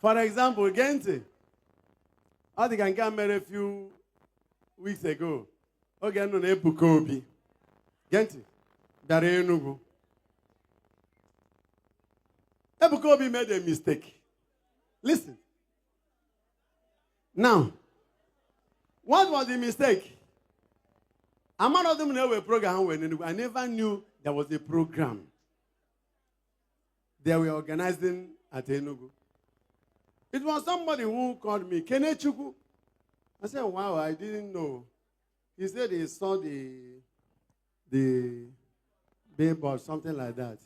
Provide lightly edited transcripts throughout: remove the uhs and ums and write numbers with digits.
For example, Gente, I think I got married a few weeks ago. Okay, no, Ebuka Obi. Gente, that Enugu. Ebuka Obi made a mistake. Listen. Now, what was the mistake? I'm not of them know a program when I never knew there was a program they were organizing at Enugu. It was somebody who called me, Kenechuku. I said, wow, I didn't know. He said he saw the billboard, something like that.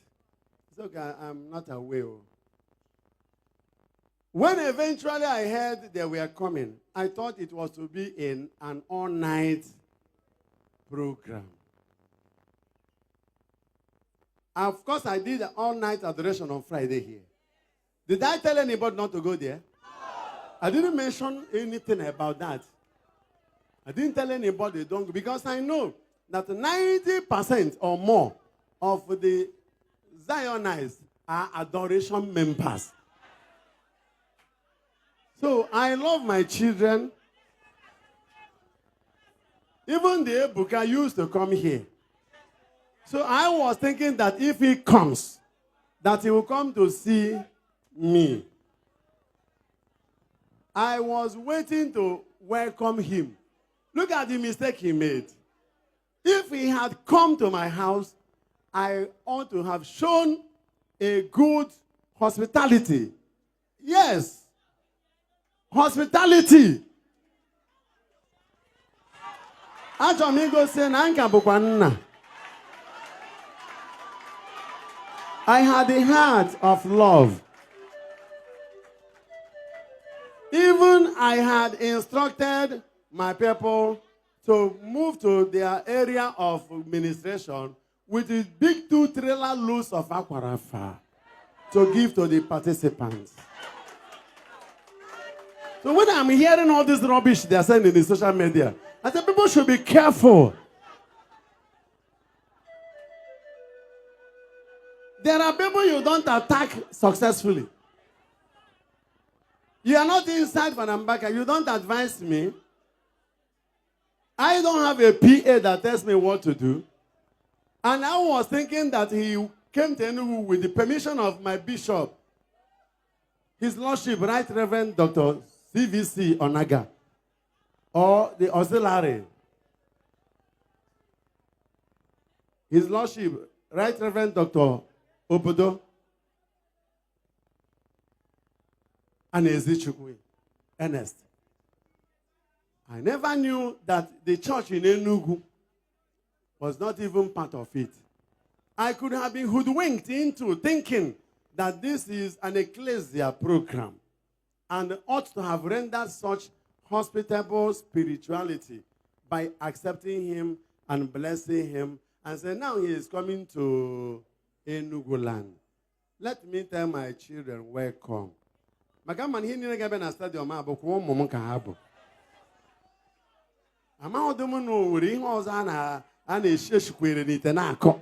It's okay, I'm not aware. When eventually I heard they were coming, I thought it was to be in an all-night program. Of course, I did an all-night adoration on Friday here. Did I tell anybody not to go there? I didn't mention anything about that. I didn't tell anybody don't go because I know that 90% or more of the Zionites are adoration members. So I love my children. Even the Ebuka used to come here. So I was thinking that if he comes, that he will come to see me. I was waiting to welcome him. Look at the mistake he made. If he had come to my house, I ought to have shown a good hospitality. Yes. Hospitality. I had a heart of love. Even I had instructed my people to move to their area of administration with a big 2-trailer loads of aquarafa to give to the participants. So when I'm hearing all this rubbish they are saying in the social media, I said people should be careful. There are people you don't attack successfully. You are not inside for MBAKA. You don't advise me. I don't have a PA that tells me what to do. And I was thinking that he came to Enugu with the permission of my bishop, His Lordship, Right Reverend Dr. CVC Onaga, or the auxiliary. His Lordship, Right Reverend Dr. Obodo, and Ezichukwu, Ernest. I never knew that the church in Enugu was not even part of it. I could have been hoodwinked into thinking that this is an ecclesia program and ought to have rendered such hospitable spirituality by accepting him and blessing him and say, now he is coming to Enugu land. Let me tell my children, welcome. Magaman he nile gabe na stadium abụ kwa ụmụ m ka ha bụ. Amaghị m na o nwere ihe ọzọ a na-eshikwere n'ite na-akọ.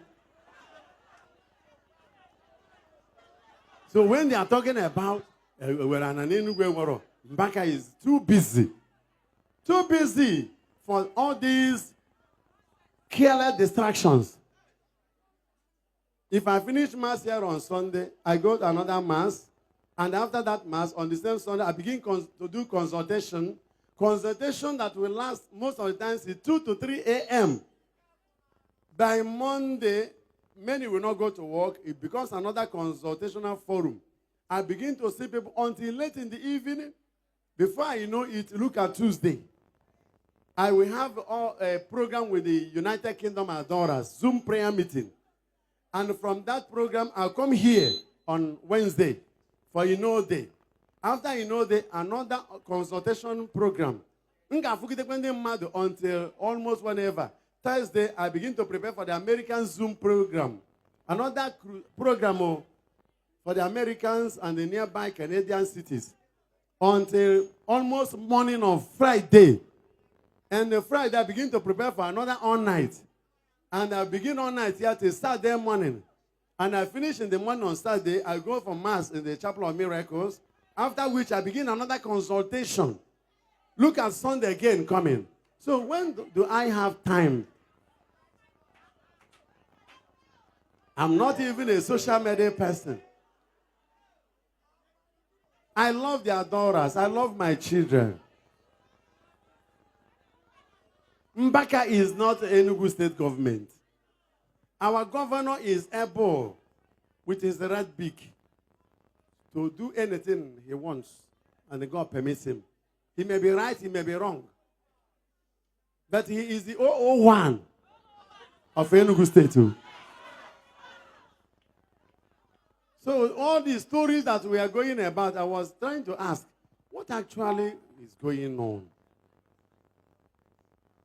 So when they are talking about where an Enugu MBAKA is too busy for all these careless distractions. If I finish mass here on Sunday, I go to another mass. And after that mass, on the same Sunday, I begin to do consultation. Consultation that will last most of the time is 2 to 3 a.m. By Monday, many will not go to work. It becomes another consultational forum. I begin to see people until late in the evening. Before I know it, look at Tuesday. I will have a program with the United Kingdom Adorers, Zoom prayer meeting. And from that program, I'll come here on Wednesday for Day. After Day, another consultation program. Until almost whenever. Thursday, I begin to prepare for the American Zoom program. Another program for the Americans and the nearby Canadian cities. Until almost morning of Friday. And the Friday, I begin to prepare for another all-night. And I begin all night here till Saturday morning. And I finish in the morning on Saturday. I go for Mass in the Chapel of Miracles. After which I begin another consultation. Look at Sunday again coming. So when do I have time? I'm not even a social media person. I love the adorers. I love my children. MBAKA is not Enugu state government. Our governor is able, with his red beak, to do anything he wants, and God permits him. He may be right, he may be wrong. But he is the 001 of Enugu state too. So all these stories that we are going about, I was trying to ask, what actually is going on?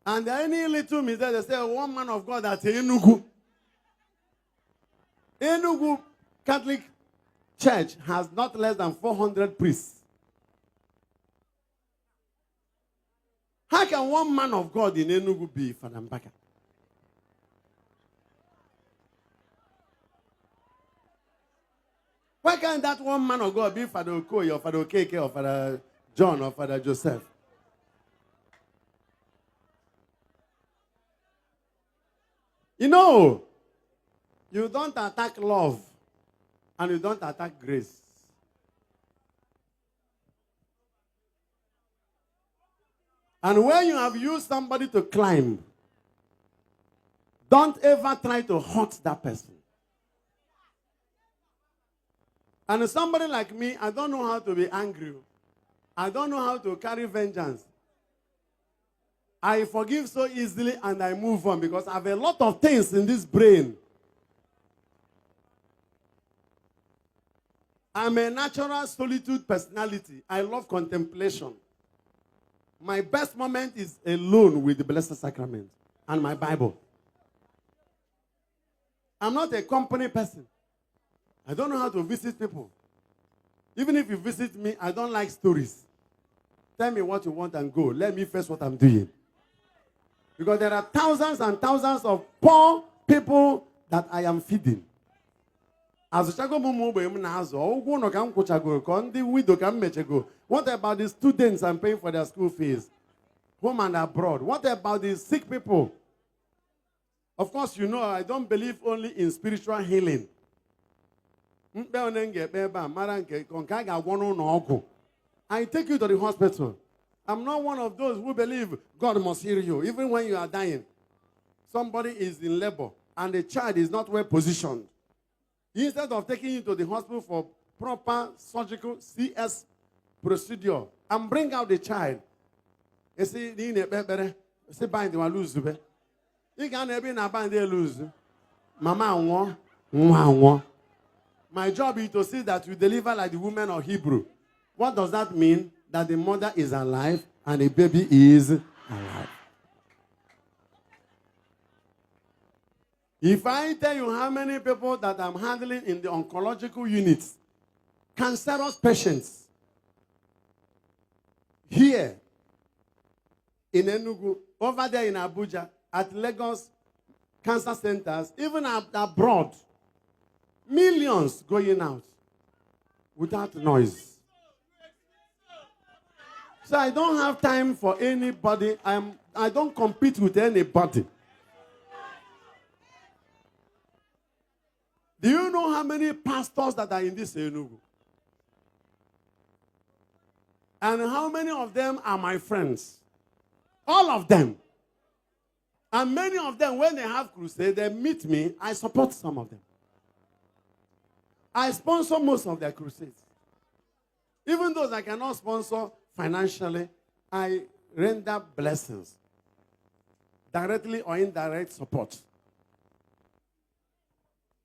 And any little mistake, they say, one man of God at Enugu. Enugu Catholic Church has not less than 400 priests. How can one man of God in Enugu be Father MBAKA? Why can't that one man of God be Father Okoye or Father Okeke or Father John or Father Joseph? You know, you don't attack love and you don't attack grace. And when you have used somebody to climb, don't ever try to hurt that person. And somebody like me, I don't know how to be angry. I don't know how to carry vengeance. I forgive so easily and I move on because I have a lot of things in this brain. I'm a natural solitude personality. I love contemplation. My best moment is alone with the Blessed Sacrament and my Bible. I'm not a company person. I don't know how to visit people. Even if you visit me, I don't like stories. Tell me what you want and go. Let me face what I'm doing. Because there are thousands and thousands of poor people that I am feeding. What about the students I'm paying for their school fees? Home and abroad. What about the sick people? Of course, you know, I don't believe only in spiritual healing. I take you to the hospital. I'm not one of those who believe God must heal you, even when you are dying. Somebody is in labor and the child is not well positioned. Instead of taking you to the hospital for proper surgical CS procedure and bring out the child, you see, bind you lose. You can't bind they lose. Mama, my job is to see that you deliver like the woman of Hebrew. What does that mean? That the mother is alive and the baby is alive. If I tell you how many people that I'm handling in the oncological units, cancerous patients, here in Enugu, over there in Abuja, at Lagos cancer centers, even abroad, millions going out without noise. So I don't have time for anybody. I don't compete with anybody. Do you know how many pastors that are in this Enugu? And how many of them are my friends? All of them. And many of them, when they have crusade, they meet me. I support some of them. I sponsor most of their crusades. Even those I cannot sponsor financially, I render blessings. Directly or indirect support.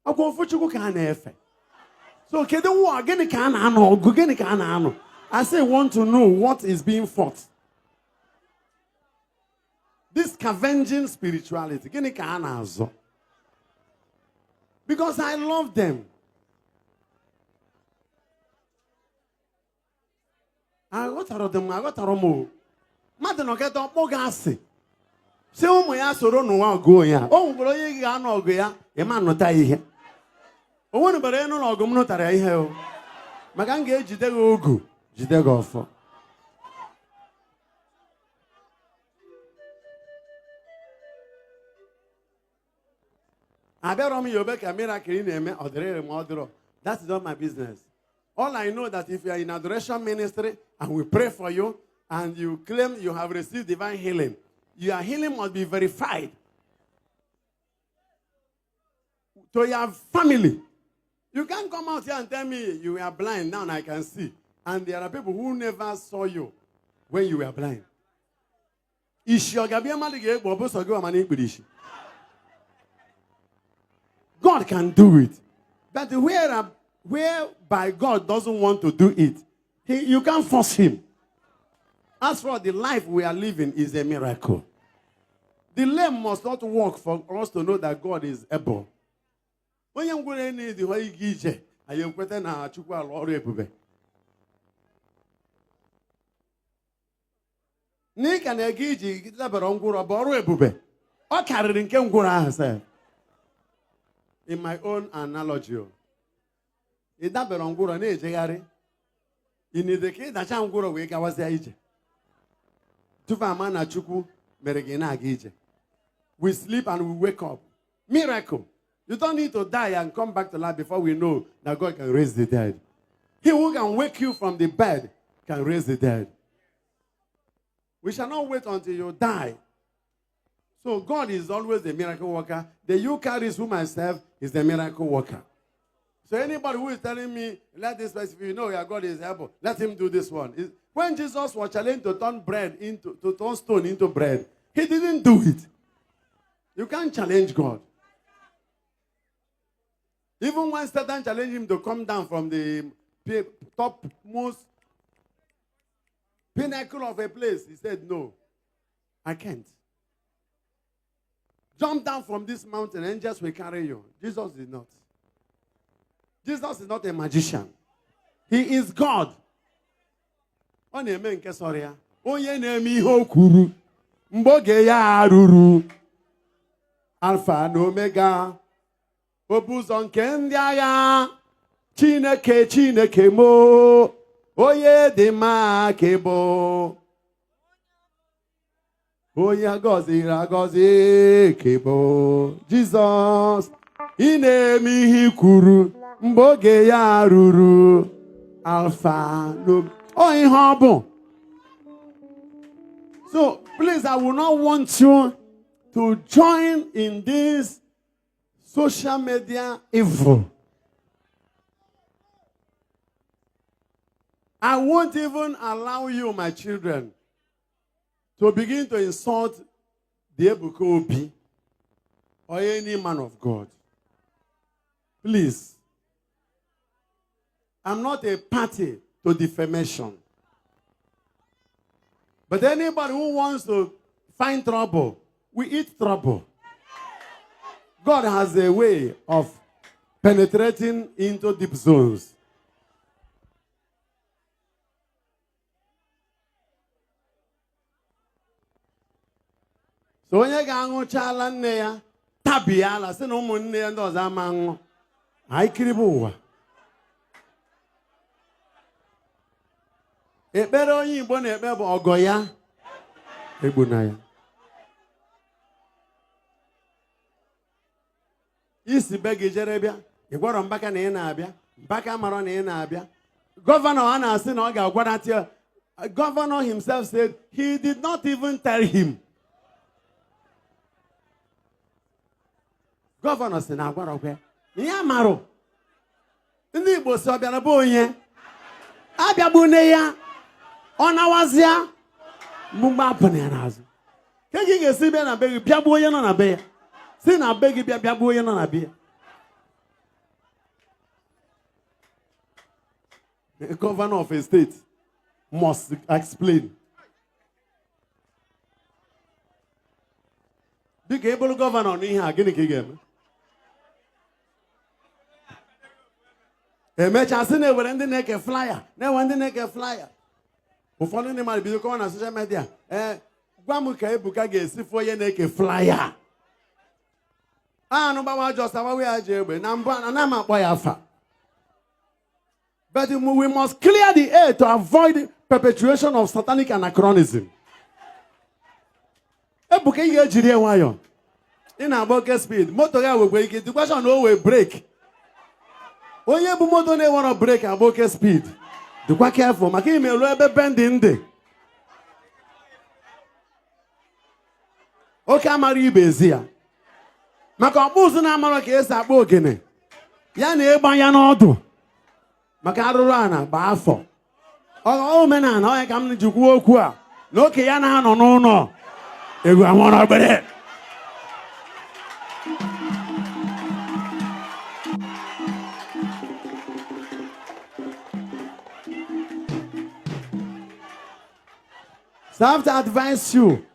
So, I say, want to know what is being fought. This scavenging spirituality. Because I love them. I got them. Mother no get up Mogasi. Say, oh, my ass or no go ya. Oh, but you got no go ya. A man not tie here. Oh, one but I know no go not I have. Magangage de Ogu. Jide go for. That is not my business. All I know that if you are in adoration ministry and we pray for you and you claim you have received divine healing, your healing must be verified to your family. You can't come out here and tell me you were blind, now I can see. And there are people who never saw you when you were blind. God can do it. But whereby God doesn't want to do it, you can't force him. As for the life we are living is a miracle. The lame must not work for us to know that God is able. When you go in the way you I am quitting a chukwa or repube. Nick and a gigi, get up on Gura Borrebube. Or carrying Kengura herself. In my own analogy, is that Berongura Nejari? In the case that Changura wake, I was the age. Tufamana Chuku, Meregina Gije. We sleep and we wake up. Miracle. You don't need to die and come back to life before we know that God can raise the dead. He who can wake you from the bed can raise the dead. We shall not wait until you die. So God is always the miracle worker. The Eucharist whom I serve is the miracle worker. So anybody who is telling me, let this person, if you know your God is able, let him do this one. When Jesus was challenged to turn stone into bread, he didn't do it. You can't challenge God. Even when Satan challenged him to come down from the topmost pinnacle of a place, he said, no, I can't. Jump down from this mountain, angels will carry you. Jesus did not. Jesus is not a magician. He is God. Onye me nke soria. Onye na-eme ihe o kwuru. Mgbe ya arụrụ. Alpha na Omega. Obu'S nke ndị agha. Chineke Chineke mo. Onye dị mma ka bụ. Onye gọziri agọzi kebo Jesus ị na-eme ihe kwuru mgbe oge ya ruru Alpha no ihe ọ bụ. So please, I will not want you to join in this social media evil. I won't even allow you, my children, to begin to insult the Ebuka Obi or any man of God. Please. I'm not a party to defamation. But anybody who wants to find trouble, we eat trouble. God has a way of penetrating into deep zones. So onye ga-aṅụchala nne ya tabiala sị na ụmụnne ya ndị ọzọ ama ṅụ anyị kiribe ụwa. Ekpere onye Igbo na-ekpe bụ ọgọ ya egbuna ya. Isi be gị jere bịa ị gwara Mbaka na ị na-abịa, Mbaka mara na ị na-abịa. Governor a na-asị na ọ ga-agwarati ya. Governor himself said he did not even tell him. Governor si na agwara okwe ihe amarụ ndị Igbo si ọbịara bụ onye abịagbu nne ya ọ nawazịa mgbe apụna ya n'azụ ka gị ga-esi bịa na be gị bịagbu onye nọ na be ya si na be gị bịagbu onye nọ na be ya. The governor of a state must explain. Dịka ebulu gọvanọ n'ihe a gịnị ka ị ga-eme? Emechasị na-ewere ndị na-eke flyer, na-ewe ndị na-eke flyer. Ụfọdụ ndị mmadụ bido kọwa na social media, gwa m ka Ebuka ga-esi fụ onye na-eke flyer. Anụ gbawa Jos agbawa ya ji egbe na mbụ ana m akpọ ya afa. But we must clear the air to avoid perpetuation of satanic anachronism. Ebuka ihe jiri enwayo. In Ebuka speed, motor guy will break it. The question will break. Onye bu motor na want to break Ebuka speed. Do quite careful. Maki me lo ebe bend in there. Okay, amari ibezia. Maka obuzu na amara ka esi akpọ ogene. Ya na egba ya n'ọdụ. Maka arụrụ ana ba afọ. Ọ omenala ọ ka m ji kwuo okwu a. N'oke ya na anọ n'ụlọ. Egwu amara ogbere. So I have to advise you.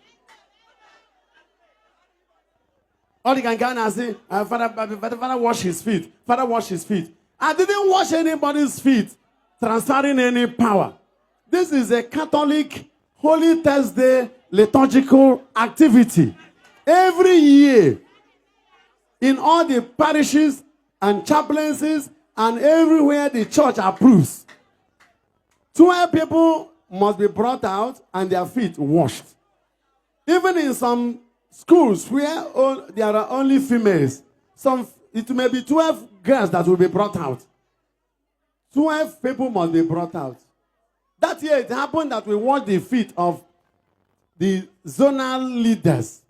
All you can go and say, Father, wash his feet. Father, wash his feet. I didn't wash anybody's feet, transferring any power. This is a Catholic Holy Thursday liturgical activity. Every year, in all the parishes and chaplaincies and everywhere the church approves, 12 people must be brought out and their feet washed. Even in some schools where there are only females, it may be 12 girls that will be brought out. 12 people must be brought out. That year it happened that we washed the feet of the zonal leaders.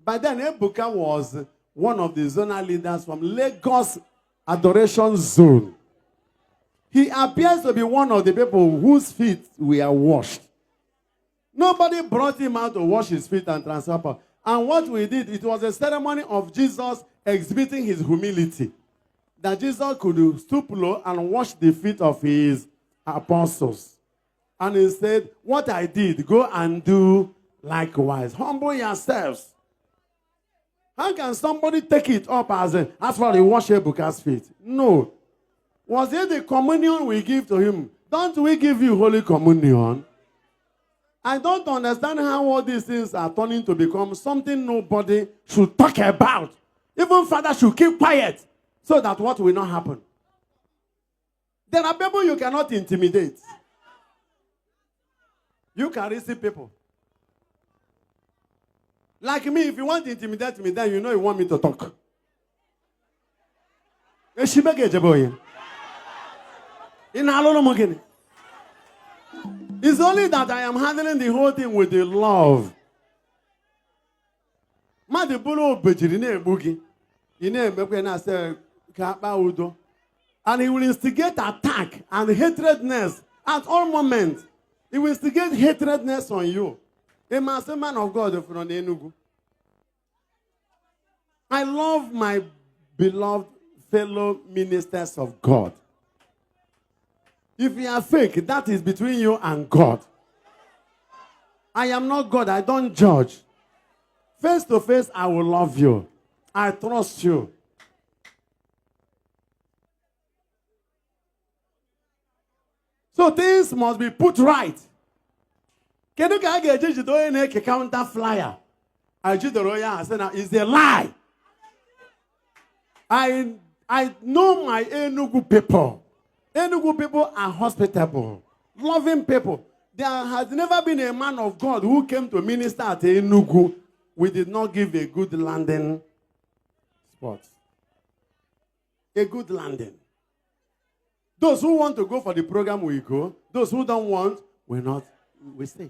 By then, Ebuka was one of the zonal leaders from Lagos Adoration Zone. He appears to be one of the people whose feet were washed. Nobody brought him out to wash his feet and transfer power. And what we did, it was a ceremony of Jesus exhibiting his humility. That Jesus could stoop low and wash the feet of his apostles. And he said, what I did, go and do likewise. Humble yourselves. How can somebody take it up as far as he wash Ebuka's feet? No. Was it the communion we give to him? Don't we give you Holy Communion? I don't understand how all these things are turning to become something nobody should talk about. Even Father should keep quiet so that what will not happen. There are people you cannot intimidate. You can receive people. Like me, if you want to intimidate me, then you know you want me to talk. It's only that I am handling the whole thing with the love. And he will instigate attack and hatredness at all moments. He will instigate hatredness on you. A man of God from Enugu. I love my beloved fellow ministers of God. If you are fake, that is between you and God. I am not God. I don't judge. Face to face, I will love you. I trust you. So things must be put right. Can you get a counter flyer? I did the royal and said, it's a lie. I know my Enugu people. Enugu people are hospitable, loving people. There has never been a man of God who came to minister at Enugu. We did not give a good landing spot. A good landing. Those who want to go for the program will go. Those who don't want will not. We stay.